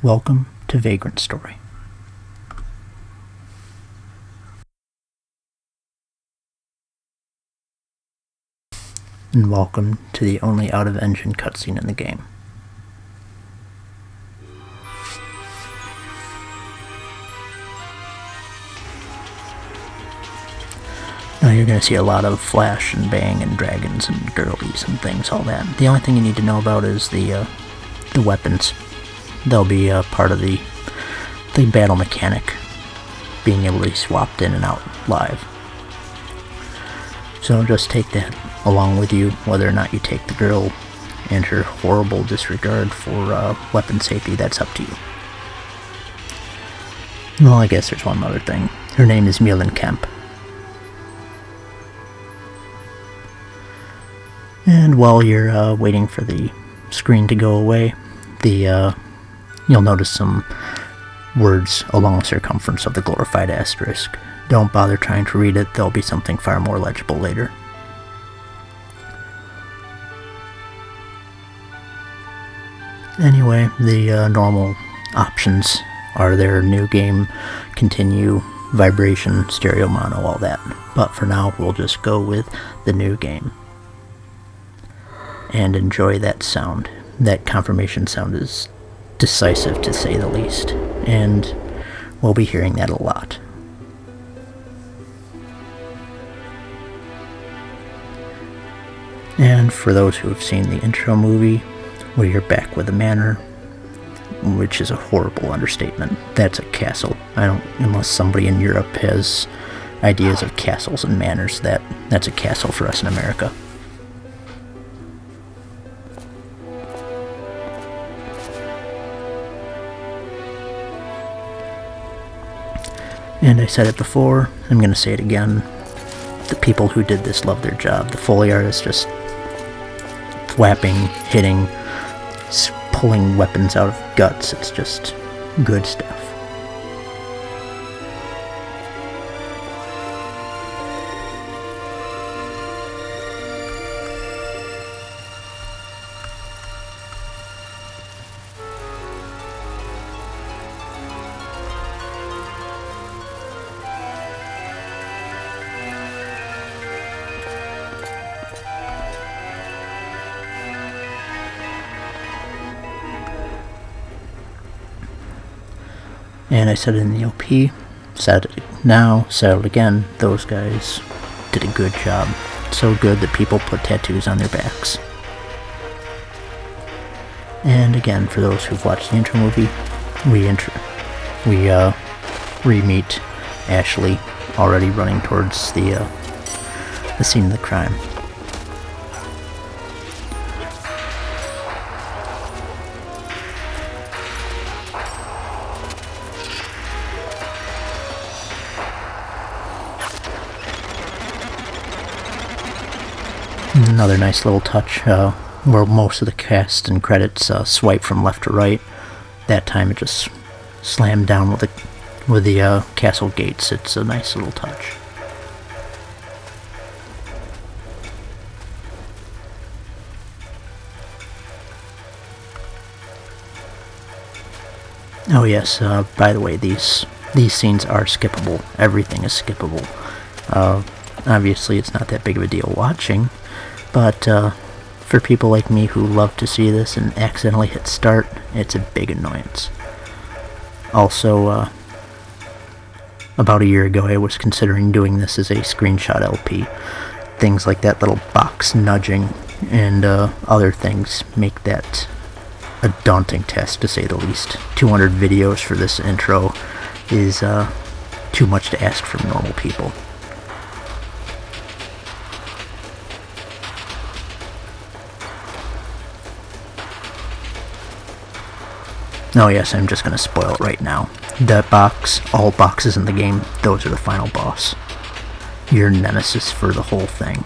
Welcome to Vagrant Story. And welcome to the only out-of-engine cutscene in the game. Now you're going to see a lot of flash and bang and dragons and girlies and things, all that. The only thing you need to know about is the weapons. They'll be part of the battle mechanic, being able to be swapped in and out live. So just take that along with you, whether or not you take the girl and her horrible disregard for weapon safety. That's up to you. Well, I guess there's one other thing. Her name is Kemp. And while you're waiting for the screen to go away, you'll notice some words along the circumference of the glorified asterisk. Don't bother trying to read it, there'll be something far more legible later. Anyway, the normal options are there: new game, continue, vibration, stereo mono, all that. But for now, we'll just go with the new game. And enjoy that sound. That confirmation sound is decisive, to say the least, and we'll be hearing that a lot. And for those who have seen the intro movie, we are back with a manor, which is a horrible understatement. That's a castle. Unless somebody in Europe has ideas of castles and manors, that's a castle for us in America. And I said it before, I'm going to say it again. The people who did this love their job. The Foley art is just whapping, hitting, pulling weapons out of guts. It's just good stuff. And I said it in the LP, said it now, said it again, those guys did a good job. So good that people put tattoos on their backs. And again, for those who've watched the intro movie, we re-meet Ashley, already running towards the scene of the crime. Another nice little touch, where most of the cast and credits swipe from left to right. That time it just slammed down with the castle gates. It's a nice little touch. Oh yes, by the way, these scenes are skippable. Everything is skippable. Obviously it's not that big of a deal watching, but for people like me who love to see this and accidentally hit start, it's a big annoyance. Also, about a year ago I was considering doing this as a screenshot LP. Things like that little box nudging and other things make that a daunting task, to say the least. 200 videos for this intro is too much to ask from normal people. Oh yes, I'm just going to spoil it right now. That box, all boxes in the game, those are the final boss. Your nemesis for the whole thing.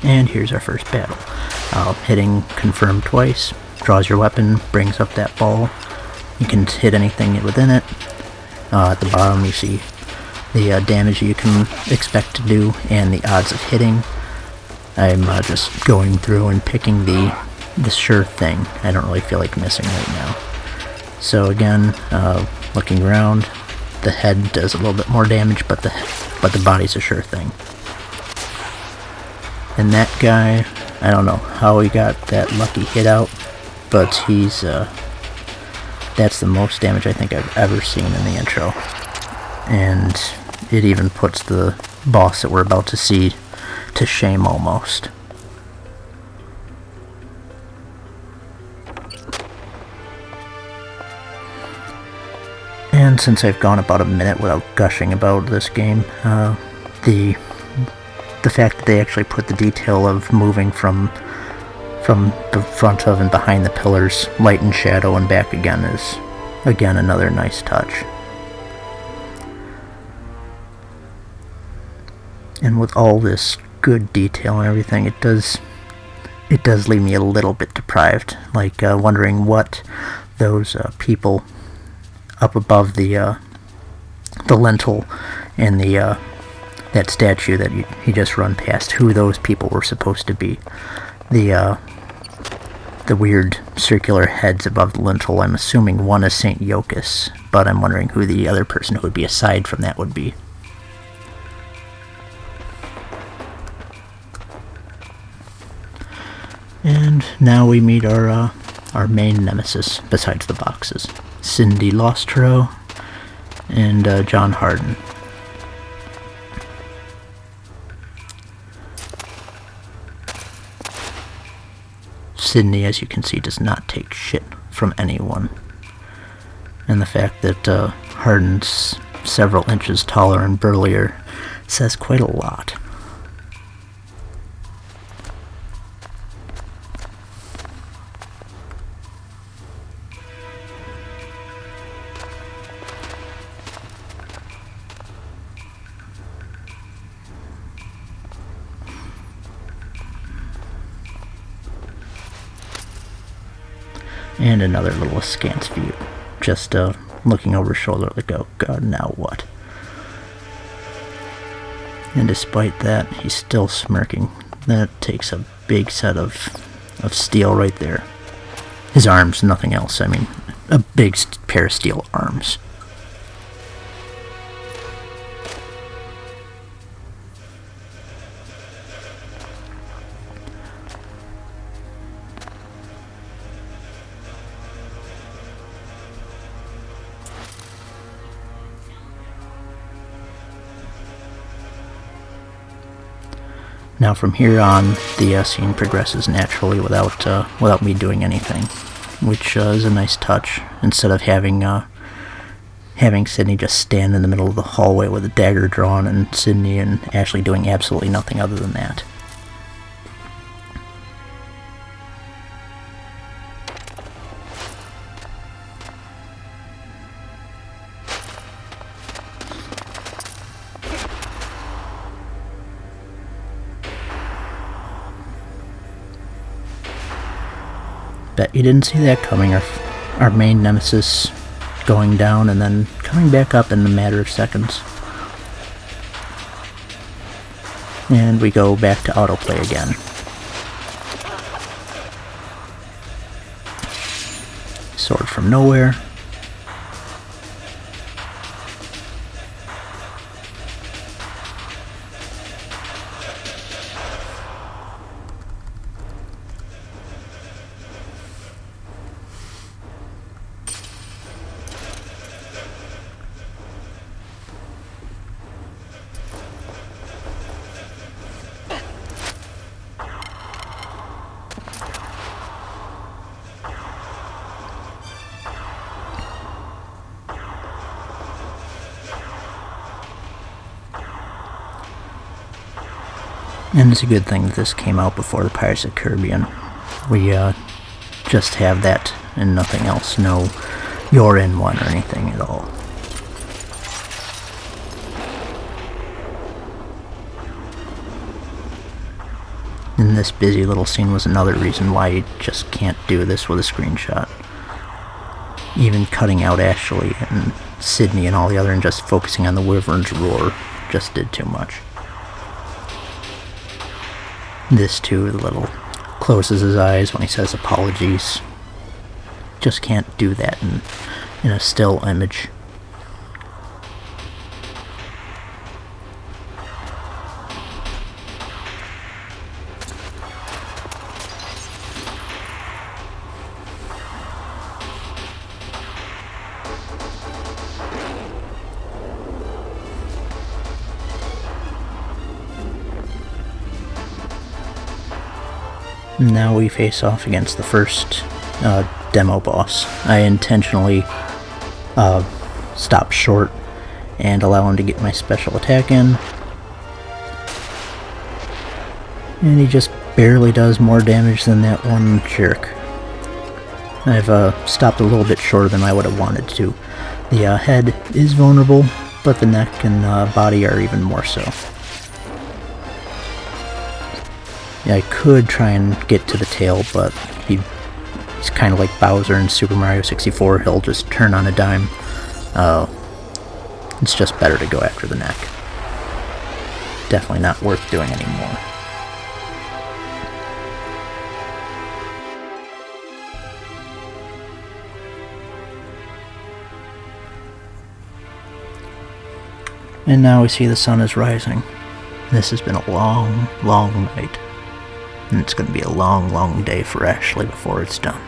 And here's our first battle. Hitting confirm twice, draws your weapon, brings up that ball. You can hit anything within it. At the bottom you see the damage you can expect to do and the odds of hitting. I'm just going through and picking the sure thing. I don't really feel like missing right now. So again, looking around, the head does a little bit more damage, but the body's a sure thing. And that guy, I don't know how he got that lucky hit out, but he's that's the most damage I think I've ever seen in the intro. And it even puts the boss that we're about to see to shame almost. And since I've gone about a minute without gushing about this game, the fact that they actually put the detail of moving from the front of and behind the pillars, light and shadow, and back again is, again, another nice touch. And with all this good detail and everything, it does leave me a little bit deprived, like wondering what those people up above the lintel and that statue that he just run past, who those people were supposed to be. The weird circular heads above the lintel, I'm assuming one is St. Yocus, but I'm wondering who the other person who would be aside from that would be. And now we meet our main nemesis, besides the boxes. Cindy Lostro and John Harden. Sydney, as you can see, does not take shit from anyone. And the fact that Harden's several inches taller and burlier says quite a lot. And another little askance view. Just looking over his shoulder like, oh god, now what? And despite that, he's still smirking. That takes a big set of steel right there. His arms, nothing else. I mean, a big pair of steel arms. Now from here on, the scene progresses naturally without me doing anything, which is a nice touch. Instead of having Sydney just stand in the middle of the hallway with a dagger drawn, and Sydney and Ashley doing absolutely nothing other than that. Bet you didn't see that coming. Our main nemesis going down and then coming back up in a matter of seconds. And we go back to autoplay again. Sword from nowhere. And it's a good thing that this came out before the Pirates of the Caribbean. We just have that and nothing else. No You're in one or anything at all. And this busy little scene was another reason why you just can't do this with a screenshot. Even cutting out Ashley and Sydney and all the other, and just focusing on the wyvern's roar just did too much. This too, the little closes his eyes when he says apologies. Just can't do that in a still image. Now we face off against the first demo boss. I intentionally stop short and allow him to get my special attack in. And he just barely does more damage than that one jerk. I've stopped a little bit shorter than I would have wanted to. The head is vulnerable, but the neck and body are even more so. Yeah, I could try and get to the tail, but he's kind of like Bowser in Super Mario 64. He'll just turn on a dime. It's just better to go after the neck. Definitely not worth doing anymore. And now we see the sun is rising. This has been a long, long night. And it's going to be a long, long day for Ashley before it's done.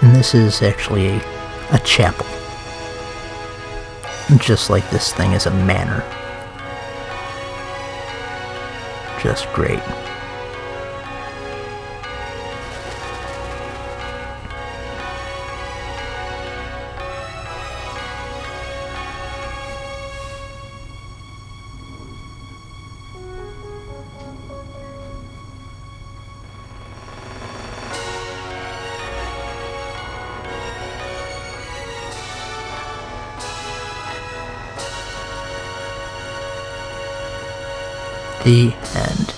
And this is actually a chapel. Just like this thing is a manor. Just great. The end.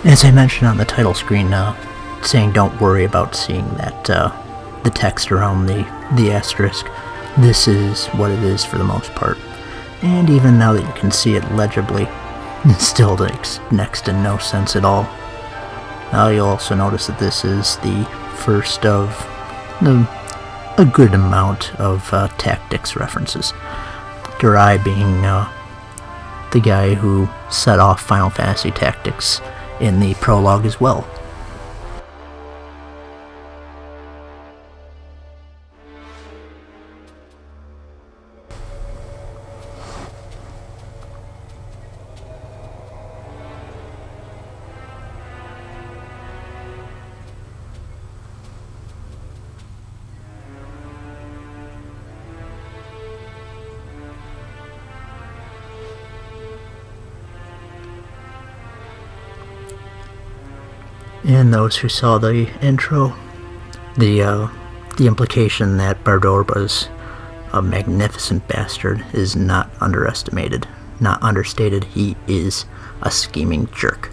As I mentioned on the title screen, saying don't worry about seeing that the text around the asterisk, this is what it is for the most part. And even now that you can see it legibly, it still makes next to no sense at all. You'll also notice that this is the first of a good amount of tactics references. Durai being the guy who set off Final Fantasy Tactics in the prologue as well. And those who saw the intro, the implication that Bardorba's a magnificent bastard is not underestimated, not understated. He is a scheming jerk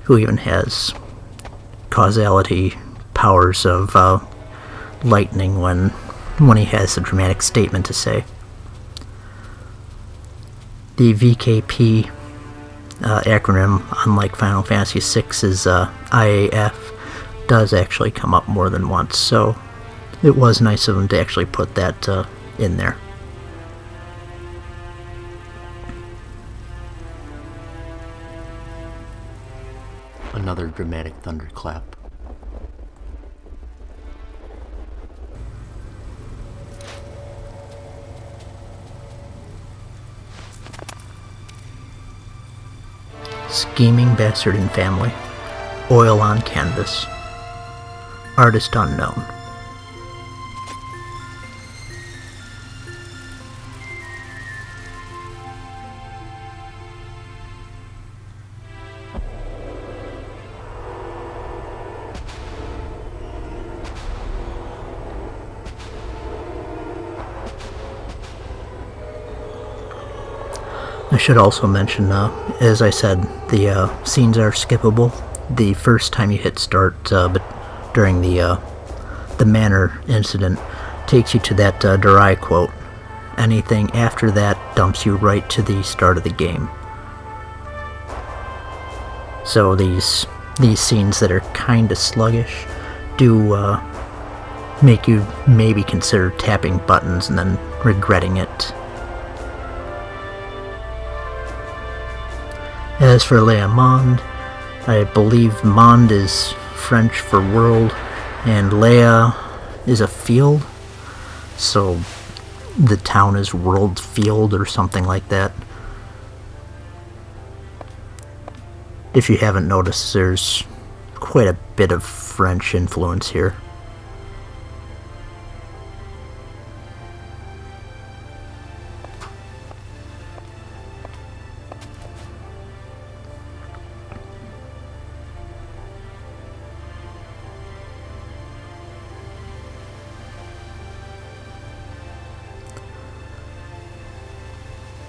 who even has causality powers of lightning when he has a dramatic statement to say. The VKP acronym, unlike Final Fantasy VI's IAF, does actually come up more than once, so it was nice of them to actually put that in there. Another dramatic thunderclap. Scheming bastard and family. Oil on canvas. Artist unknown. I should also mention, as I said, the scenes are skippable. The first time you hit start, but during the manor incident, takes you to that Durai quote. Anything after that dumps you right to the start of the game. So these scenes that are kind of sluggish do make you maybe consider tapping buttons and then regretting it. As for Le Monde, I believe Monde is French for world, and Lea is a field, so the town is World Field or something like that. If you haven't noticed, there's quite a bit of French influence here.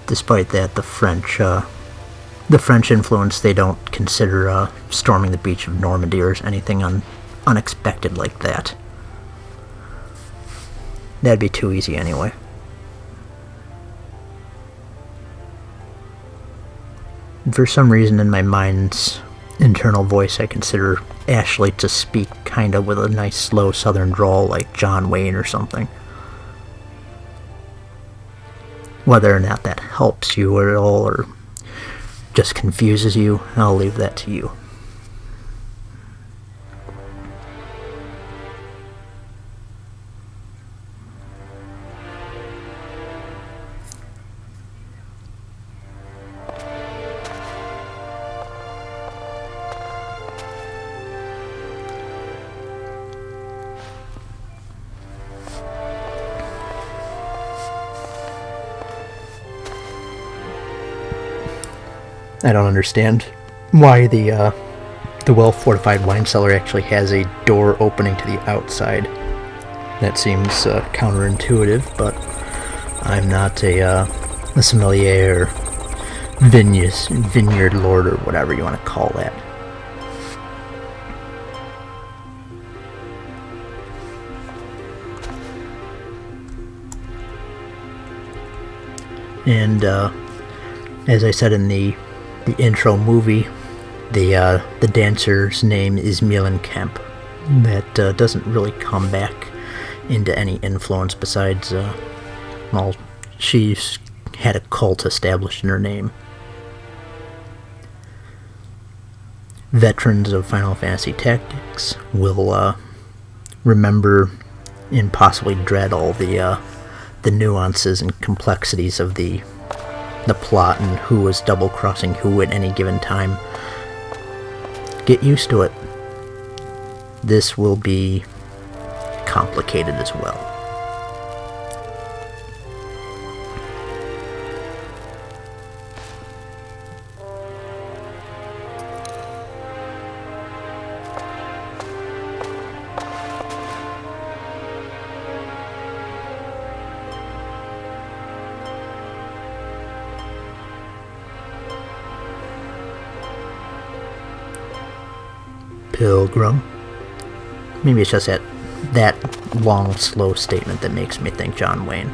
Despite that, the French influence, they don't consider storming the beach of Normandy or anything unexpected like that. That'd be too easy anyway. For some reason in my mind's internal voice, I consider Ashley to speak kind of with a nice slow southern drawl like John Wayne or something. Whether or not that helps you at all or just confuses you, I'll leave that to you. I don't understand why the well-fortified wine cellar actually has a door opening to the outside. That seems counterintuitive, but I'm not a sommelier or vineyard lord or whatever you want to call that. And as I said in the intro movie, the dancer's name is Mielenkamp. That doesn't really come back into any influence besides, well, she's had a cult established in her name. Veterans of Final Fantasy Tactics will remember and possibly dread all the nuances and complexities of the plot and who was double-crossing who at any given time. Get used to it. This will be complicated as well. Pilgrim. Maybe it's just that long, slow statement that makes me think John Wayne.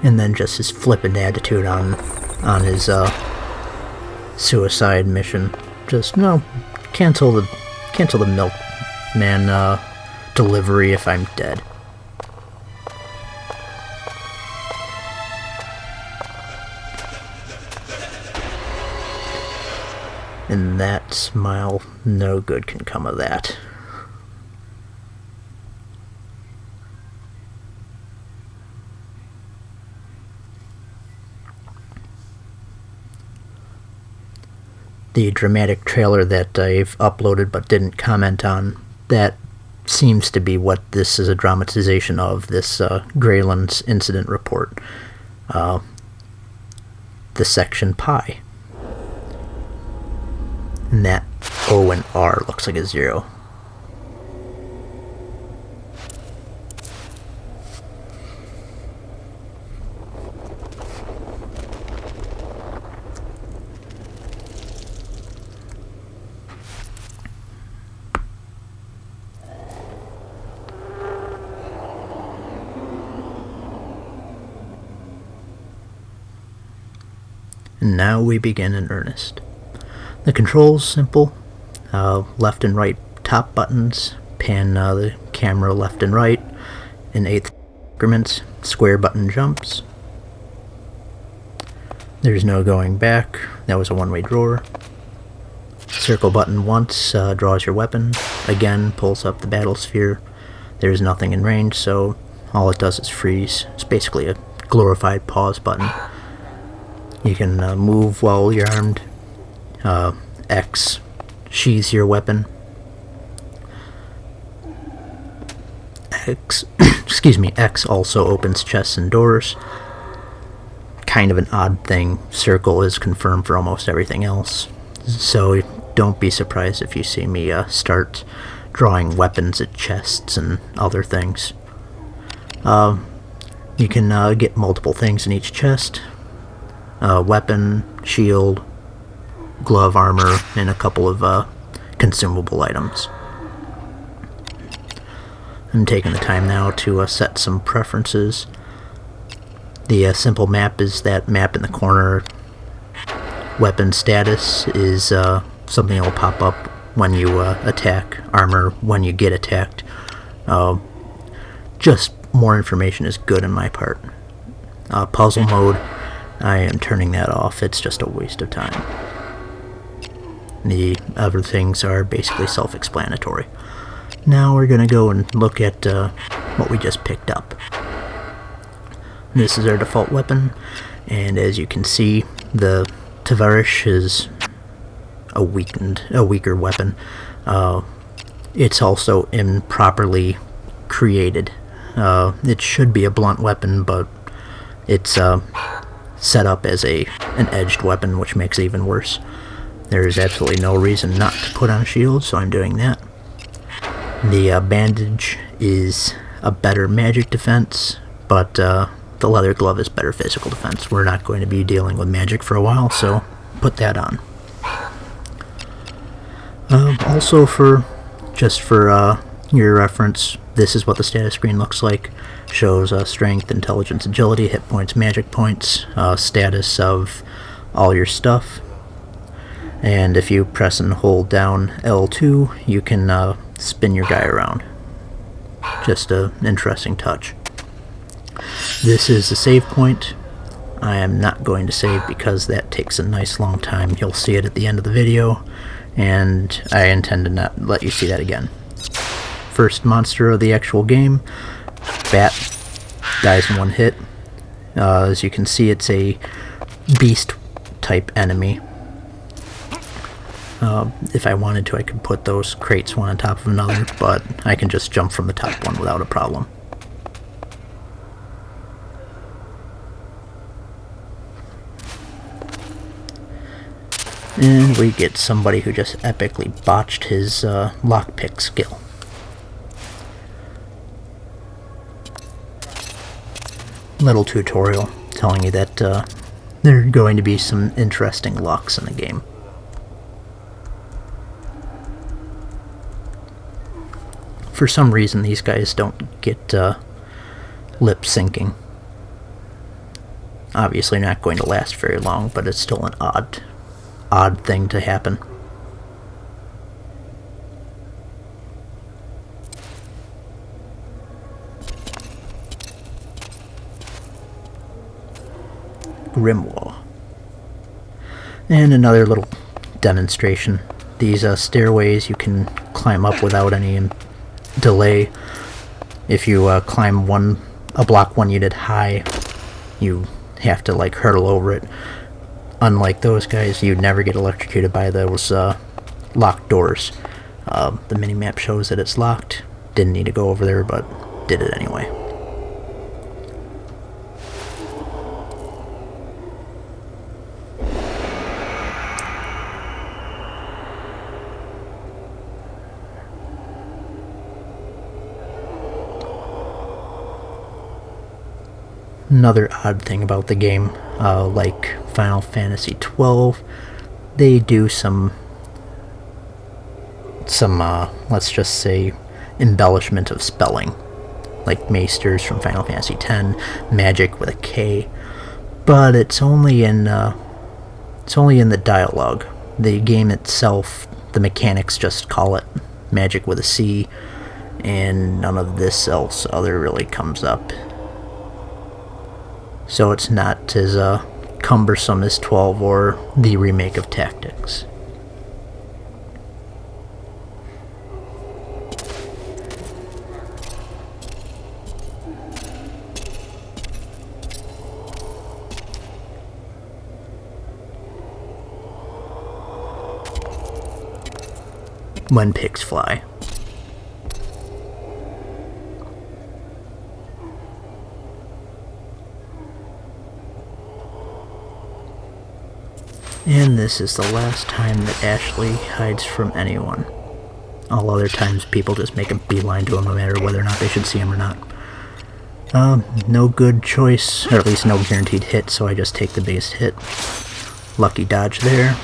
And then just his flippant attitude on his suicide mission. Just no, cancel the milkman delivery if I'm dead. And that smile, no good can come of that. The dramatic trailer that I've uploaded but didn't comment on, that seems to be what this is a dramatization of, this Greylands incident report. The section pi. And that O and R looks like a 0. And now we begin in earnest. The controls simple. Left and right top buttons pan the camera left and right in 1/8 increments. Square button jumps. There's no going back. That was a one-way drawer. Circle button once draws your weapon. Again, pulls up the battle sphere. There's nothing in range, so all it does is freeze. It's basically a glorified pause button. You can move while you're armed. X sheathes your weapon. X, X also opens chests and doors. Kind of an odd thing. Circle is confirmed for almost everything else. So don't be surprised if you see me start drawing weapons at chests and other things. You can get multiple things in each chest. Weapon, shield, glove, armor, and a couple of consumable items. I'm taking the time now to set some preferences. The simple map is that map in the corner. Weapon status is something that will pop up when you attack. Armor when you get attacked. Just more information is good in my part. Puzzle mode, I am turning that off. It's just a waste of time. The other things are basically self-explanatory. Now we're going to go and look at what we just picked up. This is our default weapon, and as you can see, the Tavarish is a weaker weapon. It's also improperly created. It should be a blunt weapon, but it's set up as an edged weapon, which makes it even worse. There is absolutely no reason not to put on a shield, so I'm doing that. The bandage is a better magic defense, but the leather glove is better physical defense. We're not going to be dealing with magic for a while, so put that on. Also, for your reference, this is what the status screen looks like. Shows strength, intelligence, agility, hit points, magic points, status of all your stuff. And if you press and hold down L2, you can spin your guy around. Just an interesting touch. This is the save point. I am not going to save because that takes a nice long time. You'll see it at the end of the video, and I intend to not let you see that again. First monster of the actual game, Bat, dies in one hit. As you can see, it's a beast type enemy. If I wanted to, I could put those crates one on top of another, but I can just jump from the top one without a problem. And we get somebody who just epically botched his lockpick skill. Little tutorial telling you that there are going to be some interesting locks in the game. For some reason, these guys don't get lip syncing. Obviously not going to last very long, but it's still an odd thing to happen. Grimoire. And another little demonstration. These stairways you can climb up without any delay. If you climb a block 1 unit high, you have to like hurdle over it. Unlike those guys, you'd never get electrocuted by those locked doors. The minimap shows that it's locked. Didn't need to go over there, but did it anyway. Another odd thing about the game, like Final Fantasy XII, they do some let's just say embellishment of spelling, like Maesters from Final Fantasy X, magic with a K, but it's only in It's only in the dialogue. The game itself, the mechanics just call it magic with a C, and none of this else other really comes up. So it's not as cumbersome as 12 or the remake of Tactics. When pigs fly. And this is the last time that Ashley hides from anyone. All other times people just make a beeline to him no matter whether or not they should see him or not. No good choice, or at least no guaranteed hit, so I just take the biggest hit. Lucky dodge there.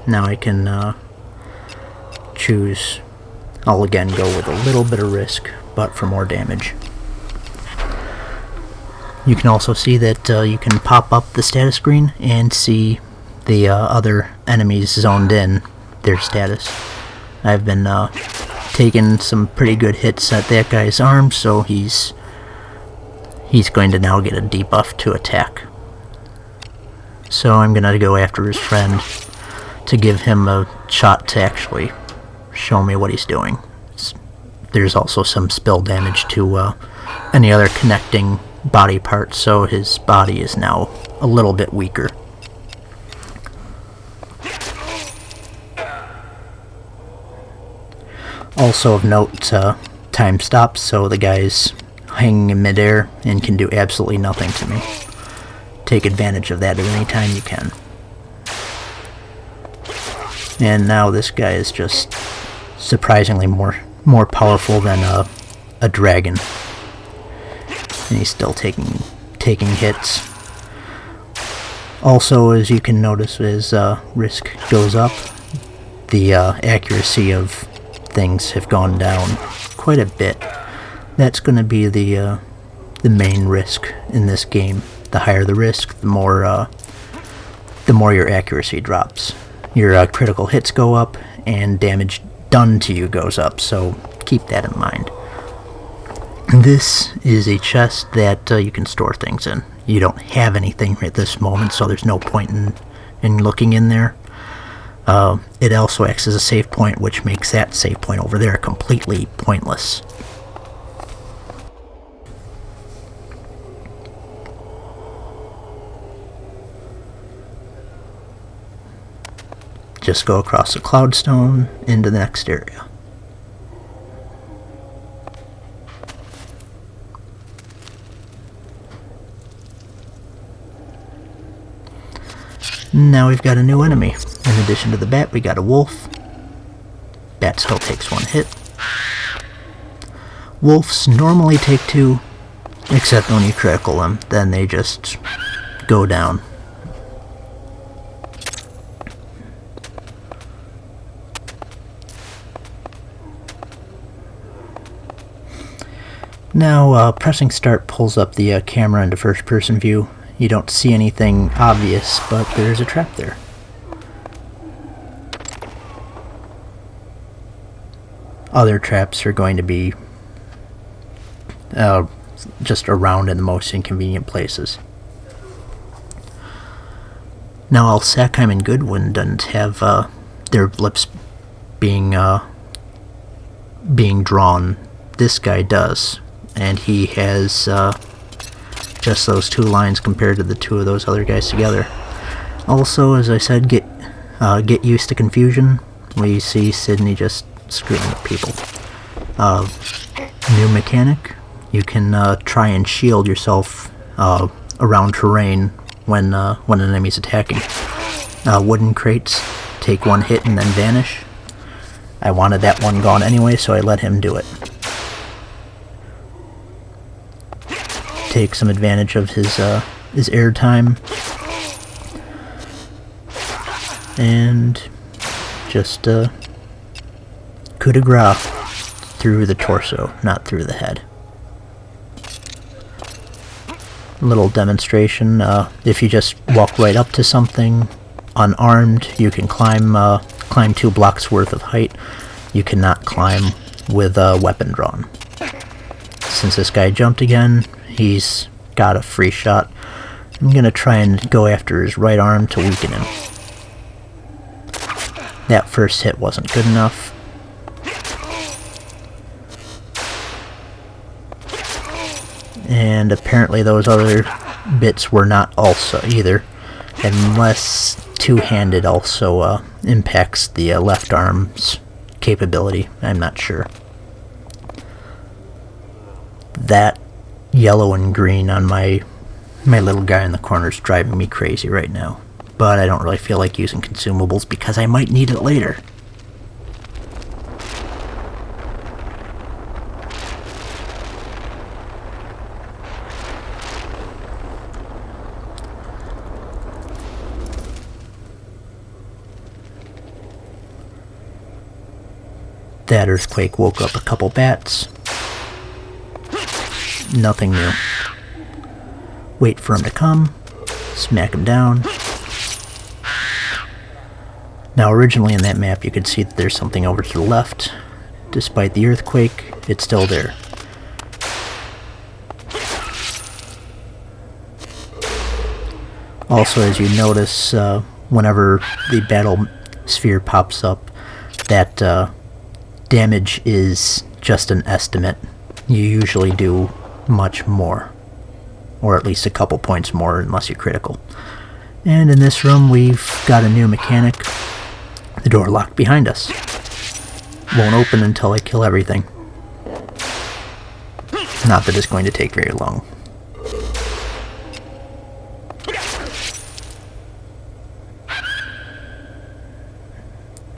Now I can choose. I'll again go with a little bit of risk, but for more damage. You can also see that you can pop up the status screen and see the other enemies zoned in, their status. I've been taking some pretty good hits at that guy's arm, so he's going to now get a debuff to attack. So I'm going to go after his friend to give him a shot to actually show me what he's doing. There's also some spill damage to any other connecting body parts, so his body is now a little bit weaker. Also of note, time stops, so the guy's hanging in midair and can do absolutely nothing to me. Take advantage of that at any time you can. And now this guy is just surprisingly more powerful than a dragon. And he's still taking hits. Also, as you can notice, as risk goes up, the accuracy of things have gone down quite a bit. That's going to be the main risk in this game. The higher the risk, the more your accuracy drops. Your critical hits go up, and damage done to you goes up, so keep that in mind. This is a chest that you can store things in. You don't have anything at this moment, so there's no point in looking in there. It also acts as a save point, which makes that save point over there completely pointless. Just go across the cloudstone into the next area. Now we've got a new enemy. In addition to the bat, we got a wolf. Bat still takes one hit. Wolves normally take two, except when you critical them, then they just go down. Now, pressing start pulls up the camera into first-person view. You don't see anything obvious, but there's a trap there. Other traps are going to be just around in the most inconvenient places. Now, Alsackheim and Goodwin don't have their lips being drawn. This guy does. And he has just those two lines compared to the two of those other guys together. Also, as I said, get used to confusion. We see Sydney just screwing with people. New mechanic: you can try and shield yourself around terrain when an enemy's attacking. Wooden crates take one hit and then vanish. I wanted that one gone anyway, so I let him do it. Take some advantage of his air time, and just coup de grace through the torso, not through the head. Little demonstration: if you just walk right up to something, unarmed, you can climb 2 blocks worth of height. You cannot climb with a weapon drawn. Since this guy jumped again, he's got a free shot. I'm gonna try and go after his right arm to weaken him. That first hit wasn't good enough. And apparently those other bits were not also either, unless two-handed also impacts the left arm's capability. I'm not sure. That yellow and green on my little guy in the corner is driving me crazy right now. But I don't really feel like using consumables because I might need it later. That earthquake woke up a couple bats. Nothing new. Wait for him to come. Smack him down. Now originally in that map you could see that there's something over to the left. Despite the earthquake, it's still there. Also, as you notice, whenever the battle sphere pops up, that damage is just an estimate. You usually do much more, or at least a couple points more unless you're critical. And in this room we've got a new mechanic. The door locked behind us. Won't open until I kill everything. Not that it's going to take very long.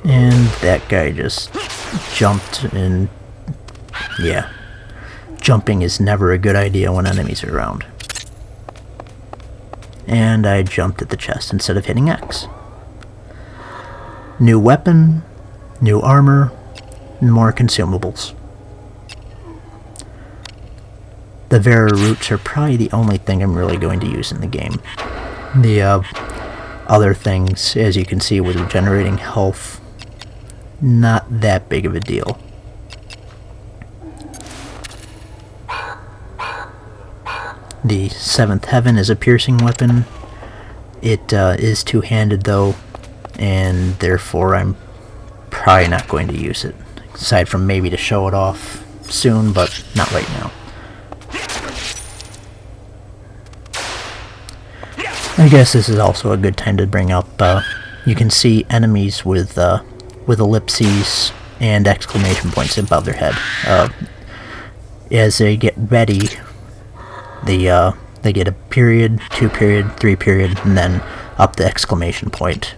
And that guy just jumped, and yeah, jumping is never a good idea when enemies are around. And I jumped at the chest instead of hitting X. New weapon, new armor, and more consumables. The Vera roots are probably the only thing I'm really going to use in the game. The other things, as you can see with regenerating health, not that big of a deal. The Seventh Heaven is a piercing weapon. It is two-handed though, and therefore I'm probably not going to use it. Aside from maybe to show it off soon, but not right now. I guess this is also a good time to bring up, you can see enemies with ellipses and exclamation points above their head. As they get ready, they get a period, 2 period, 3 period, and then up the exclamation point.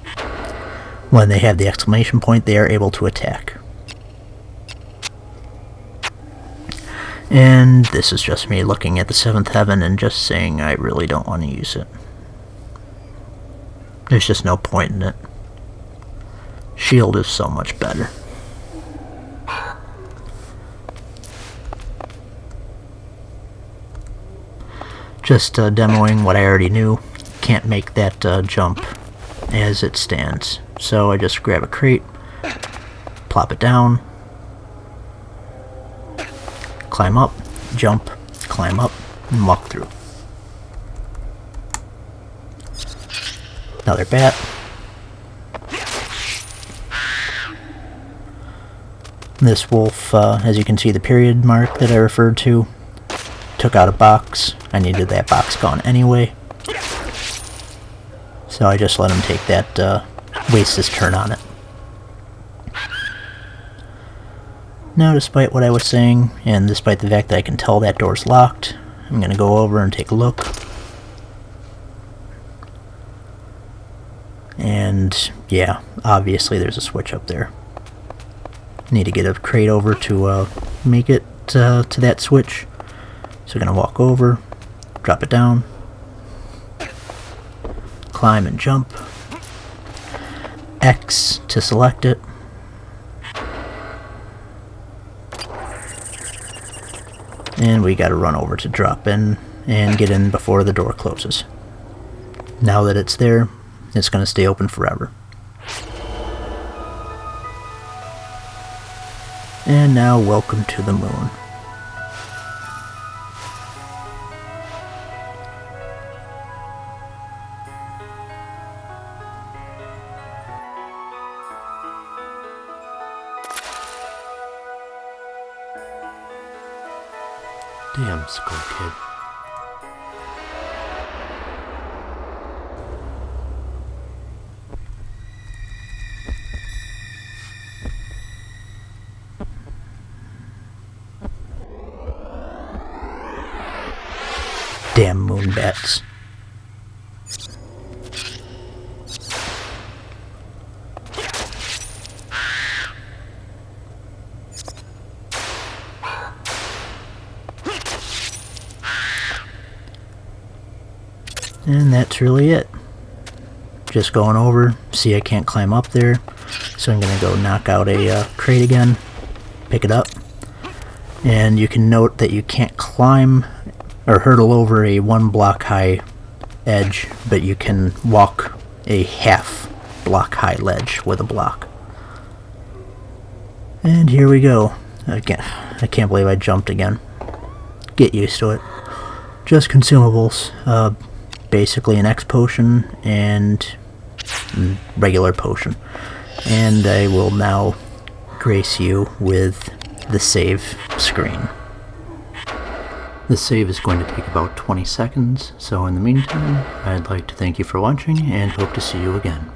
When they have the exclamation point, they are able to attack. And this is just me looking at the Seventh Heaven and just saying I really don't want to use it. There's just no point in it. Shield is so much better. Just demoing what I already knew. Can't make that jump as it stands. So I just grab a crate, plop it down, climb up, jump, climb up, and walk through. Another bat. This wolf, as you can see the period mark that I referred to, took out a box. I needed that box gone anyway. So I just let him take that, waste his turn on it. Now, despite what I was saying, and despite the fact that I can tell that door's locked, I'm going to go over and take a look. And, yeah, obviously there's a switch up there. Need to get a crate over to make it to that switch. So I'm going to walk over, drop it down, climb and jump, X to select it, and we got to run over to drop in and get in before the door closes. Now that it's there, it's going to stay open forever. And now, welcome to the moon. Damn, Skull Kid. Damn moon bats. And that's really it. Just going over. See, I can't climb up there, so I'm gonna go knock out a crate again, pick it up, and you can note that you can't climb or hurdle over a 1 block high edge, but you can walk a half block high ledge with a block. And here we go. Again, I can't believe I jumped again. Get used to it. Just consumables. Basically an X potion and regular potion. And I will now grace you with the save screen. The save is going to take about 20 seconds, so in the meantime, I'd like to thank you for watching and hope to see you again.